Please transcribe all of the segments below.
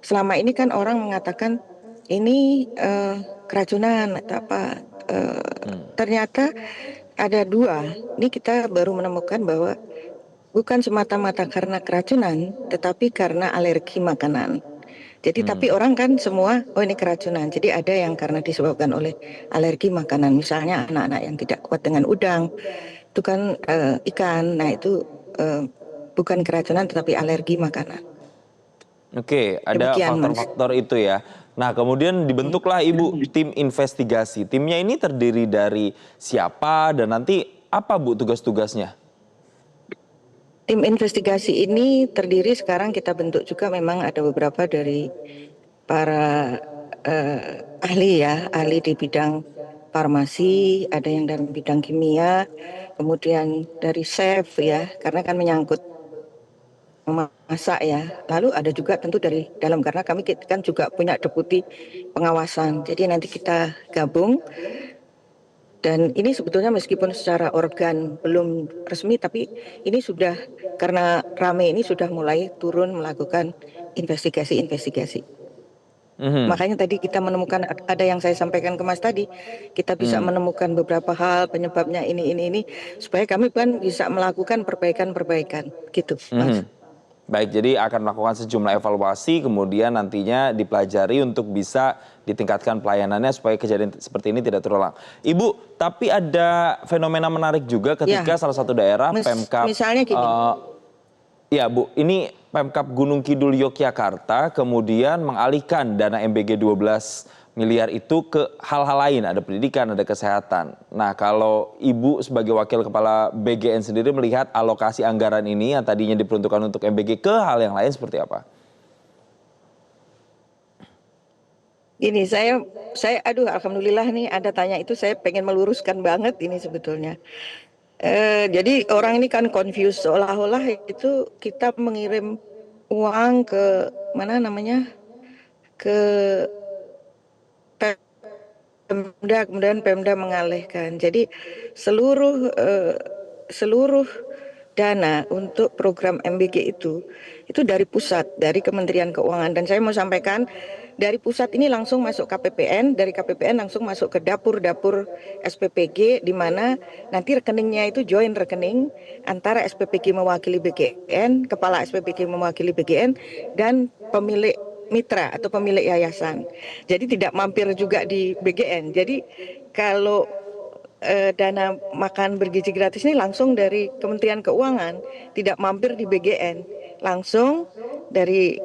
selama ini kan orang mengatakan ini keracunan atau apa. Ternyata ada dua. Ini kita baru menemukan bahwa bukan semata-mata karena keracunan, tetapi karena alergi makanan. Jadi tapi orang kan semua, oh ini keracunan. Jadi ada yang karena disebabkan oleh alergi makanan. Misalnya anak-anak yang tidak kuat dengan udang, itu kan ikan. Nah itu bukan keracunan tetapi alergi makanan. Oke, ada Demikian Mas. faktor-faktor itu ya. Nah, kemudian dibentuklah Ibu tim investigasi. Timnya ini terdiri dari siapa dan nanti apa Bu tugas-tugasnya? Tim investigasi ini terdiri sekarang kita bentuk juga memang ada beberapa dari para ahli ya, ahli di bidang farmasi, ada yang dalam bidang kimia, kemudian dari chef ya, karena kan menyangkut memasak ya. Lalu ada juga tentu dari dalam karena kami kan juga punya deputi pengawasan. Jadi nanti kita gabung dan ini sebetulnya meskipun secara organ belum resmi tapi ini sudah karena rame ini sudah mulai turun melakukan investigasi-investigasi. Makanya tadi kita menemukan ada yang saya sampaikan ke Mas tadi, kita bisa menemukan beberapa hal penyebabnya ini supaya kami kan bisa melakukan perbaikan-perbaikan gitu, Mas. Baik, jadi akan melakukan sejumlah evaluasi, kemudian nantinya dipelajari untuk bisa ditingkatkan pelayanannya supaya kejadian seperti ini tidak terulang. Ibu, tapi ada fenomena menarik juga ketika salah satu daerah Pemkab, misalnya gini. Ya Bu, ini Pemkab Gunung Kidul Yogyakarta kemudian mengalihkan dana MBG 12 miliar itu ke hal-hal lain, ada pendidikan, ada kesehatan. Nah, kalau Ibu sebagai Wakil Kepala BGN sendiri melihat alokasi anggaran ini yang tadinya diperuntukkan untuk MBG ke hal yang lain seperti apa? Ini saya aduh alhamdulillah nih ada tanya itu saya pengen meluruskan banget ini sebetulnya. Jadi orang ini kan confused seolah-olah itu kita mengirim uang ke mana namanya ke Pemda, kemudian Pemda mengalihkan. Jadi seluruh dana untuk program MBG itu dari pusat, dari Kementerian Keuangan. Dan saya mau sampaikan dari pusat ini langsung masuk KPPN, dari KPPN langsung masuk ke dapur-dapur SPPG, di mana nanti rekeningnya itu join rekening antara SPPG mewakili BGN, kepala SPPG mewakili BGN, dan pemilik mitra atau pemilik yayasan. Jadi tidak mampir juga di BGN. Jadi kalau dana makan bergizi gratis ini langsung dari Kementerian Keuangan, tidak mampir di BGN, langsung dari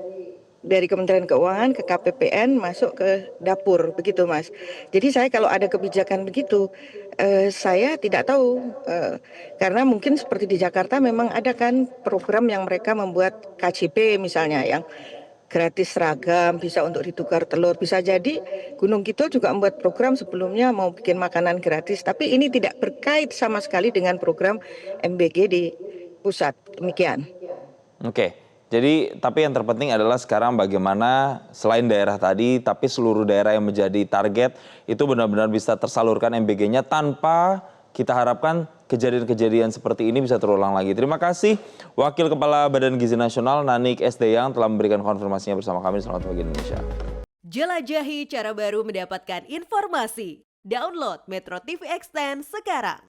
Kementerian Keuangan ke KPPN masuk ke dapur, begitu Mas. Jadi saya kalau ada kebijakan begitu, saya tidak tahu karena mungkin seperti di Jakarta memang ada kan program yang mereka membuat KJP misalnya yang gratis seragam, bisa untuk ditukar telur. Bisa jadi Gunung Kidul juga membuat program sebelumnya mau bikin makanan gratis, tapi ini tidak berkait sama sekali dengan program MBG di pusat. Demikian. Oke, jadi tapi yang terpenting adalah sekarang bagaimana selain daerah tadi, tapi seluruh daerah yang menjadi target itu benar-benar bisa tersalurkan MBG-nya tanpa kita harapkan kejadian-kejadian seperti ini bisa terulang lagi. Terima kasih Wakil Kepala Badan Gizi Nasional Nanik S. Deyang telah memberikan konfirmasinya bersama kami. Selamat pagi Indonesia. Jelajahi cara baru mendapatkan informasi. Download Metro TV Extend sekarang.